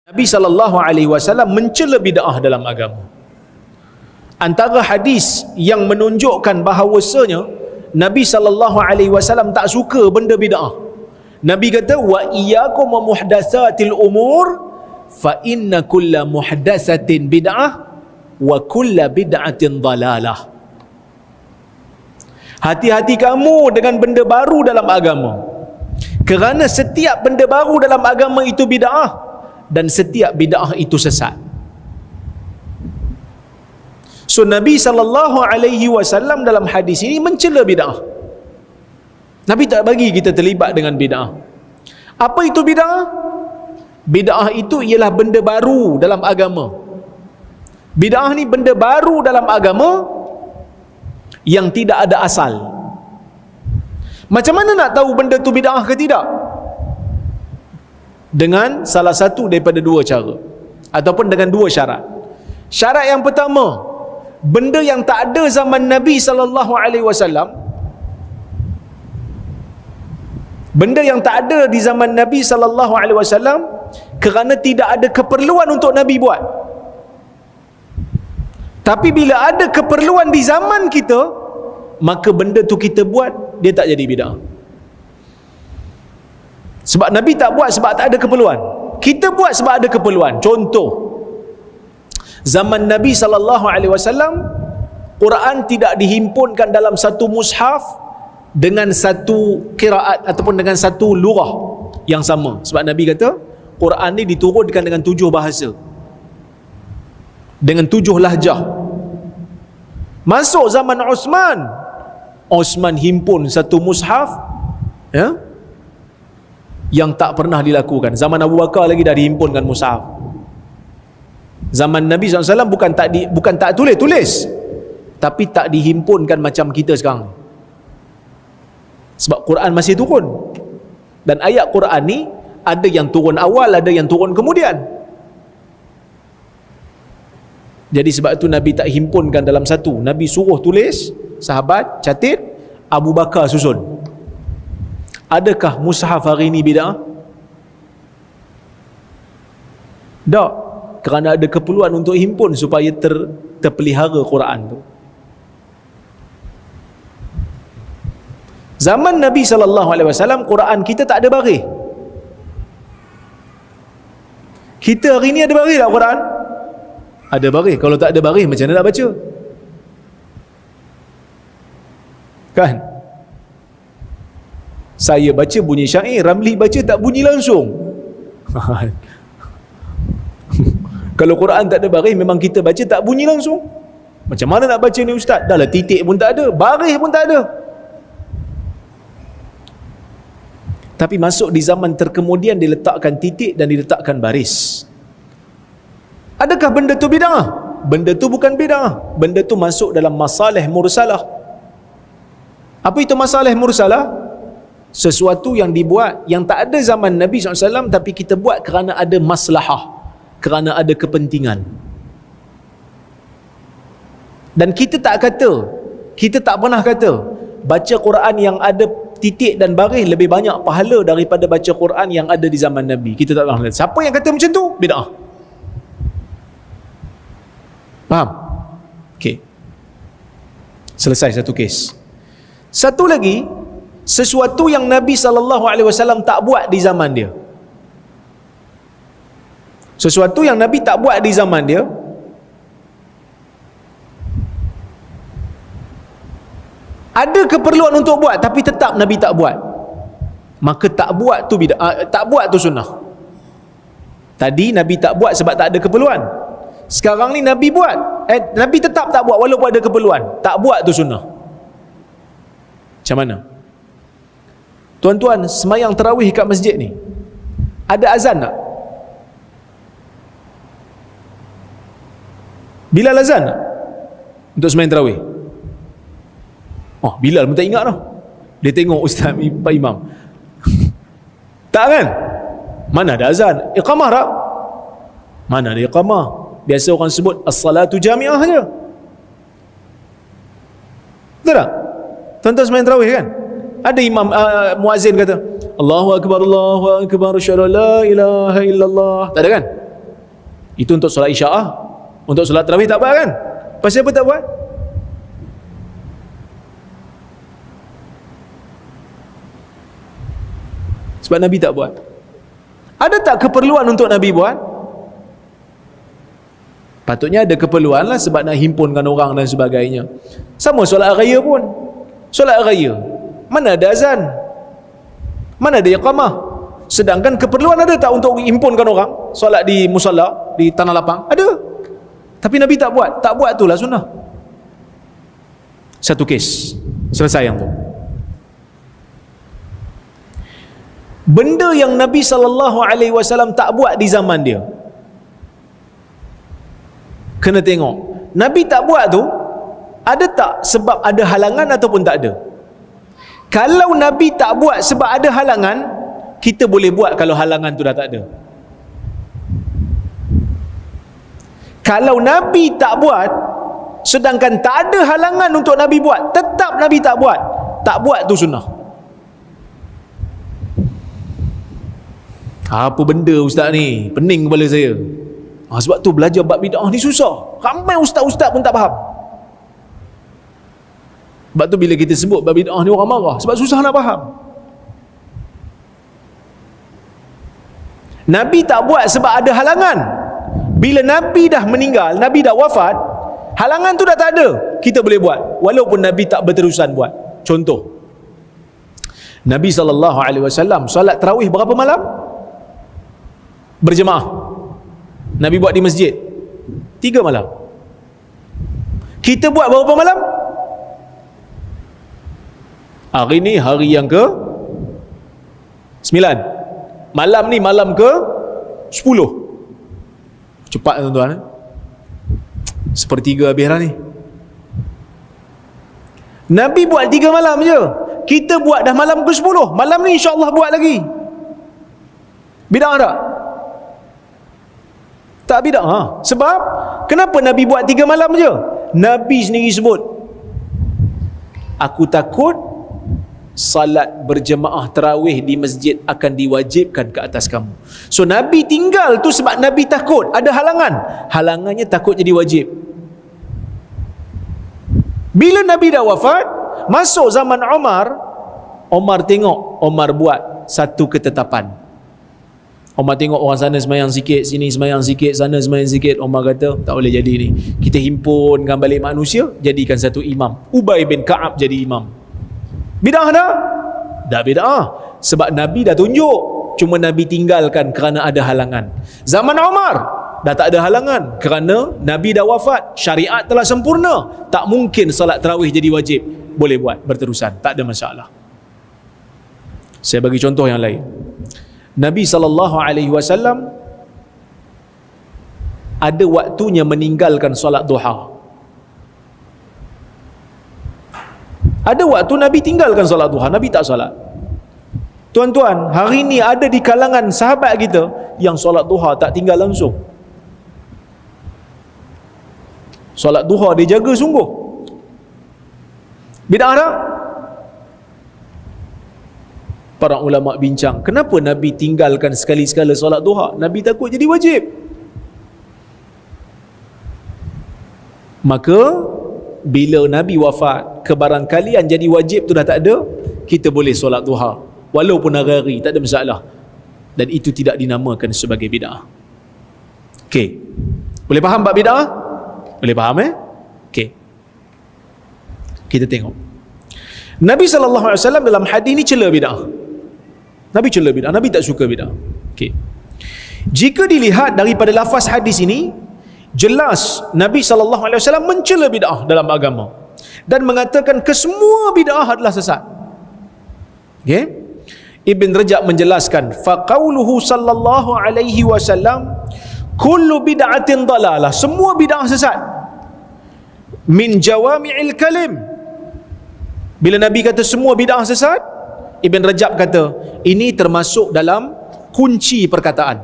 Nabi SAW mencela bid'ah dalam agama. Antara hadis yang menunjukkan bahawasanya Nabi SAW tak suka benda bid'ah. Nabi kata, wa iyyakum wa muhdatsatil umur fa inna kulla muhdatsatin bid'ah wa kulla bid'atin dhalalah. Hati-hati kamu dengan benda baru dalam agama, kerana setiap benda baru dalam agama itu bid'ah dan setiap bid'ah itu sesat. So Nabi SAW dalam hadis ini mencela bid'ah. Nabi tak bagi kita terlibat dengan bid'ah. Apa itu bid'ah? Bid'ah itu ialah benda baru dalam agama. Bid'ah ni benda baru dalam agama yang tidak ada asal. Macam mana nak tahu benda tu bid'ah ke tidak? Dengan salah satu daripada dua cara, ataupun dengan dua syarat. Syarat yang pertama, benda yang tak ada zaman Nabi SAW, benda yang tak ada di zaman Nabi SAW, kerana tidak ada keperluan untuk Nabi buat. Tapi bila ada keperluan di zaman kita, maka benda tu kita buat, dia tak jadi bid'ah. Sebab Nabi tak buat sebab tak ada keperluan, kita buat sebab ada keperluan. Contoh, zaman Nabi SAW, Quran tidak dihimpunkan dalam satu mushaf dengan satu qiraat ataupun dengan satu lugah yang sama. Sebab Nabi kata Quran ni diturunkan dengan 7 bahasa, dengan 7 lahjah. Masuk zaman Osman himpun satu mushaf, ya, yang tak pernah dilakukan. Zaman Abu Bakar lagi dah dihimpunkan mushaf. Zaman Nabi SAW bukan tak tulis, tapi tak dihimpunkan macam kita sekarang. Sebab Quran masih turun, dan ayat Quran ni ada yang turun awal, ada yang turun kemudian. Jadi sebab itu Nabi tak himpunkan dalam satu. Nabi suruh tulis, sahabat catat, Abu Bakar susun. Adakah mushaf hari ini bid'ah? Tak, kerana ada keperluan untuk himpun supaya terpelihara Quran tu. Zaman Nabi SAW, Quran kita tak ada baris. Kita hari ni ada baris tak Quran? Ada baris. Kalau tak ada baris, macam mana nak baca? Kan? Saya baca bunyi syair, Ramli baca tak bunyi langsung. Kalau Quran tak ada baris, memang kita baca tak bunyi langsung. Macam mana nak baca ni ustaz? Dah lah, titik pun tak ada, baris pun tak ada. Tapi masuk di zaman terkemudian, diletakkan titik dan diletakkan baris. Adakah benda tu bid'ah? Benda tu bukan bid'ah. Benda tu masuk dalam masalih mursalah. Apa itu masalih mursalah? Sesuatu yang dibuat yang tak ada zaman Nabi SAW, tapi kita buat kerana ada maslahah, kerana ada kepentingan. Dan kita tak pernah kata baca Quran yang ada titik dan baris lebih banyak pahala daripada baca Quran yang ada di zaman Nabi. Kita tak pernah kata. Siapa yang kata macam tu? Bid'ah. Faham? Okey. Selesai satu kes. Satu lagi, sesuatu yang Nabi SAW tak buat di zaman dia. Sesuatu yang Nabi tak buat di zaman dia, ada keperluan untuk buat tapi tetap Nabi tak buat, maka tak buat tu bid'ah, tak buat tu sunnah. Tadi Nabi tak buat sebab tak ada keperluan. Sekarang ni Nabi buat, Nabi tetap tak buat walaupun ada keperluan. Tak buat tu sunnah. Macam mana? Tuan-tuan, semayang tarawih kat masjid ni, ada azan tak? Bilal azan tak untuk semayang tarawih? Oh, Bilal pun tak ingat dah. Dia tengok ustaz Pak Imam. Tak kan? Mana ada azan? Iqamah tak? Mana ada iqamah? Biasa orang sebut as-salatu jami'ah saja. Betul tak? Tuan-tuan semayang tarawih kan? Ada imam muazzin kata Allahu Akbar, asyhadu an la ilaha illallah. Tak ada kan? Itu untuk solat isyak. Untuk solat tarawih tak buat kan? Pasal apa tak buat? Sebab Nabi tak buat. Ada tak keperluan untuk Nabi buat? Patutnya ada keperluan lah, sebab nak himpunkan orang dan sebagainya. Sama solat raya pun. Solat raya, mana ada azan, mana ada iqamah. Sedangkan keperluan ada tak untuk himpunkan orang solat di musalla, di tanah lapang? Ada. Tapi Nabi tak buat. Tak buat itulah sunnah. Satu kes, selesai yang tu. Benda yang Nabi SAW tak buat di zaman dia, kena tengok Nabi tak buat tu ada tak sebab ada halangan ataupun tak ada. Kalau Nabi tak buat sebab ada halangan, kita boleh buat kalau halangan tu dah tak ada. Kalau Nabi tak buat sedangkan tak ada halangan untuk Nabi buat, tetap Nabi tak buat, tak buat tu sunnah. Apa benda ustaz ni? Pening kepala saya. Sebab tu belajar bab bid'ah ni susah. Ramai ustaz-ustaz pun tak faham. Sebab tu bila kita sebut bab bid'ah ni orang marah, sebab susah nak faham. Nabi tak buat sebab ada halangan. Bila Nabi dah meninggal, Nabi dah wafat, halangan tu dah tak ada, kita boleh buat walaupun Nabi tak berterusan buat. Contoh, Nabi SAW solat tarawih berapa malam? Berjemaah. Nabi buat di masjid 3 malam. Kita buat berapa malam? Hari ni hari yang ke 9. Malam ni malam ke 10. Cepat tuan-tuan. Sepertiga habis dah ni. Nabi buat 3 malam je, kita buat dah malam ke 10. Malam ni insya-Allah buat lagi. Bid'ah tak? Tak bid'ah. Sebab kenapa Nabi buat 3 malam je? Nabi sendiri sebut, aku takut salat berjemaah tarawih di masjid akan diwajibkan ke atas kamu. So Nabi tinggal tu sebab Nabi takut ada halangan. Halangannya takut jadi wajib. Bila Nabi dah wafat, masuk zaman Umar tengok, Umar buat satu ketetapan. Umar tengok orang sana semayang sikit, sini semayang sikit, sana semayang sikit. Umar kata, tak boleh jadi ni. Kita himpunkan balik manusia, jadikan satu imam. Ubay bin Ka'ab jadi imam. Bid'ah dah? Dah bid'ah. Sebab Nabi dah tunjuk, cuma Nabi tinggalkan kerana ada halangan. Zaman Umar dah tak ada halangan kerana Nabi dah wafat, syariat telah sempurna, tak mungkin salat tarawih jadi wajib. Boleh buat berterusan, tak ada masalah. Saya bagi contoh yang lain. Nabi SAW ada waktunya meninggalkan solat duha. Ada waktu Nabi tinggalkan solat duha, Nabi tak solat. Tuan-tuan, hari ni ada di kalangan sahabat kita yang solat duha tak tinggal langsung. Solat duha dia jaga sungguh. Bid'ah tak? Para ulama bincang, kenapa Nabi tinggalkan sekali-sekala solat duha? Nabi takut jadi wajib. Maka bila Nabi wafat, kebarangkalian jadi wajib tu dah tak ada, kita boleh solat duha walaupun hari-hari, tak ada masalah. Dan itu tidak dinamakan sebagai bid'ah. Okey. Boleh faham bab bid'ah? Boleh faham Okey. Kita tengok. Nabi SAW dalam hadis ni cela bid'ah. Nabi cela bid'ah, Nabi tak suka bid'ah. Okey. Jika dilihat daripada lafaz hadis ini, jelas Nabi SAW mencela bid'ah dalam agama dan mengatakan kesemua bid'ah adalah sesat. Okey. Ibn Rajab menjelaskan, faqauluhu sallallahu alaihi wasallam kullu bid'atin dalalah, semua bid'ah sesat. Min jawami'il kalim. Bila Nabi kata semua bid'ah sesat, Ibn Rajab kata ini termasuk dalam kunci perkataan.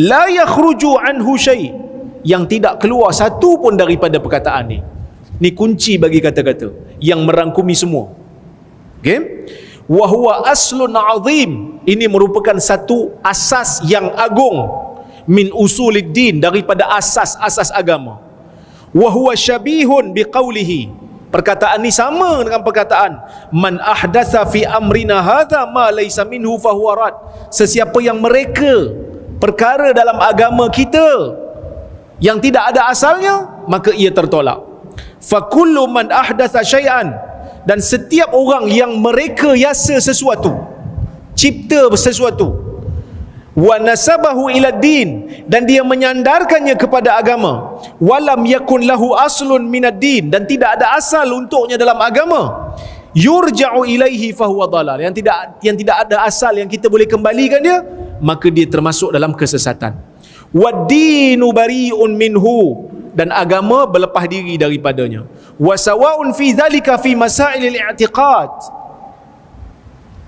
La yakhruju anhu syai', yang tidak keluar satu pun daripada perkataan ni. Ni kunci bagi kata-kata yang merangkumi semua. Okey? Wa huwa aslun azim, ini merupakan satu asas yang agung. min usuliddin, daripada asas-asas agama. Wa huwa syabihun biqaulihi, perkataan ni sama dengan perkataan man ahdatsa fi amrina hadza ma laysa minhu fahuwa rad, sesiapa yang mereka perkara dalam agama kita yang tidak ada asalnya, maka ia tertolak. Fa kullu man ahdatsa syai'an, dan setiap orang yang mereka yasa sesuatu, cipta sesuatu, wa nasabahu ila din, dan dia menyandarkannya kepada agama, walam yakun lahu aslun minad din, dan tidak ada asal untuknya dalam agama, yurja'u ilaihi fahuwa dalal, yang tidak ada asal yang kita boleh kembalikan dia, maka dia termasuk dalam kesesatan. Wad-dinu bari'un minhu, dan agama berlepas diri daripadanya. Wa sawa'un fi dhalika fi masailil i'tiqad,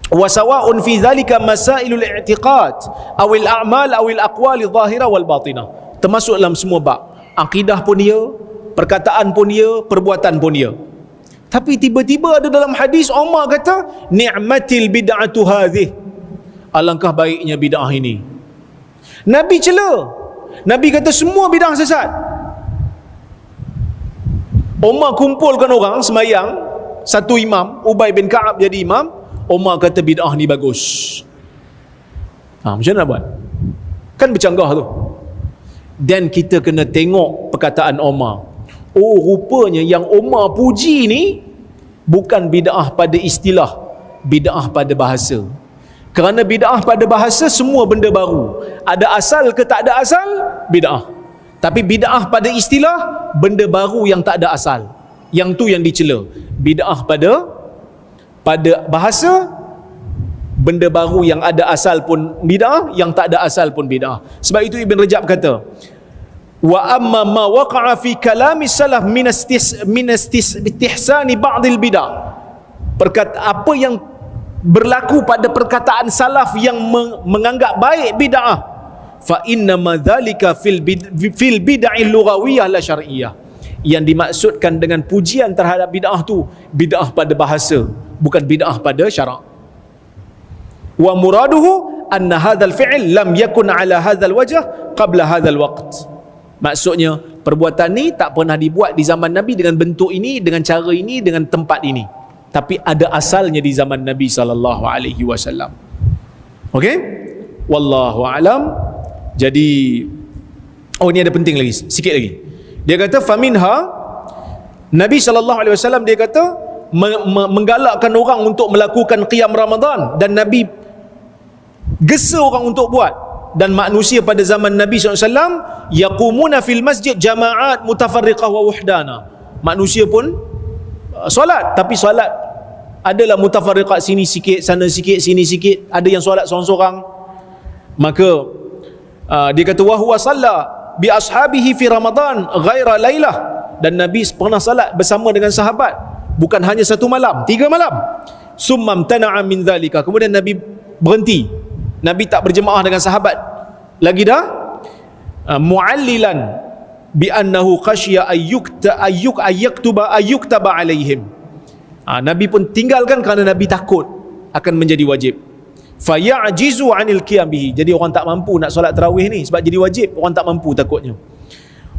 wa sawa'un fi dhalika masailul i'tiqad awil a'mal awil aqwali zahira wal batinah, termasuk dalam semua bab. Akidah pun dia, perkataan pun dia, perbuatan pun dia. Tapi tiba-tiba ada dalam hadis Umar kata ni'matil bid'atu hadhih, alangkah baiknya bid'ah ini. Nabi cela, Nabi kata semua bid'ah sesat. Umar kumpulkan orang semayang, satu imam, Ubay bin Ka'ab jadi imam. Umar kata bid'ah ni bagus. Macam mana buat? Kan bercanggah tu. Dan kita kena tengok perkataan Umar. Oh, rupanya yang Umar puji ni bukan bid'ah pada istilah, bid'ah pada bahasa. Kerana bid'ah pada bahasa semua benda baru, ada asal ke tak ada asal, bid'ah. Tapi bid'ah pada istilah, benda baru yang tak ada asal, yang tu yang dicela. Bid'ah pada bahasa, benda baru yang ada asal pun bid'ah, yang tak ada asal pun bid'ah. Sebab itu Ibn Rajab kata, wa amma ma waqa'a fi kalami salaf min istihsani ba'dil bid'ah, apa yang berlaku pada perkataan salaf yang menganggap baik bid'ah, fa inna ma dzalika fil bid'ah lughawiyah la syar'iyyah, yang dimaksudkan dengan pujian terhadap bid'ah tu bid'ah pada bahasa, bukan bid'ah pada syarak. Wa muraduhu anna hadzal fi'l lam yakun ala hadzal wajh qabla hadzal waqt, maksudnya perbuatan ni tak pernah dibuat di zaman Nabi dengan bentuk ini, dengan cara ini, dengan tempat ini, tapi ada asalnya di zaman Nabi sallallahu alaihi wasallam. Okey, wallahu alam. Jadi ini ada penting lagi, sikit lagi. Dia kata faminha, Nabi SAW dia kata menggalakkan orang untuk melakukan qiyam Ramadan, dan Nabi gesa orang untuk buat. Dan manusia pada zaman Nabi SAW yaqumuna fil masjid jama'at mutafarriqah wa wuhdana, manusia pun solat, tapi solat adalah mutafarriqah, sini sikit, sana sikit, sini sikit, ada yang solat seorang-seorang. Maka dia kata wa huwa shalla bi ashabihi fi Ramadan ghaira lailah, dan Nabi pernah salat bersama dengan sahabat bukan hanya satu malam, 3 malam. Summam tana'a min dzalika, kemudian Nabi berhenti, Nabi tak berjemaah dengan sahabat lagi dah, mu'allilan bi annahu khashiya ayyuktaba alaihim. Nabi pun tinggalkan kerana Nabi takut akan menjadi wajib. Fayajizu anil qiyam bihi, jadi orang tak mampu nak solat tarawih ni sebab jadi wajib, orang tak mampu takutnya.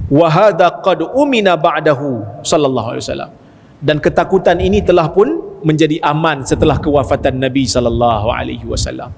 Wa hadha qad umina ba'dahu sallallahu alaihi wasallam, dan ketakutan ini telah pun menjadi aman setelah kewafatan Nabi sallallahu alaihi wasallam.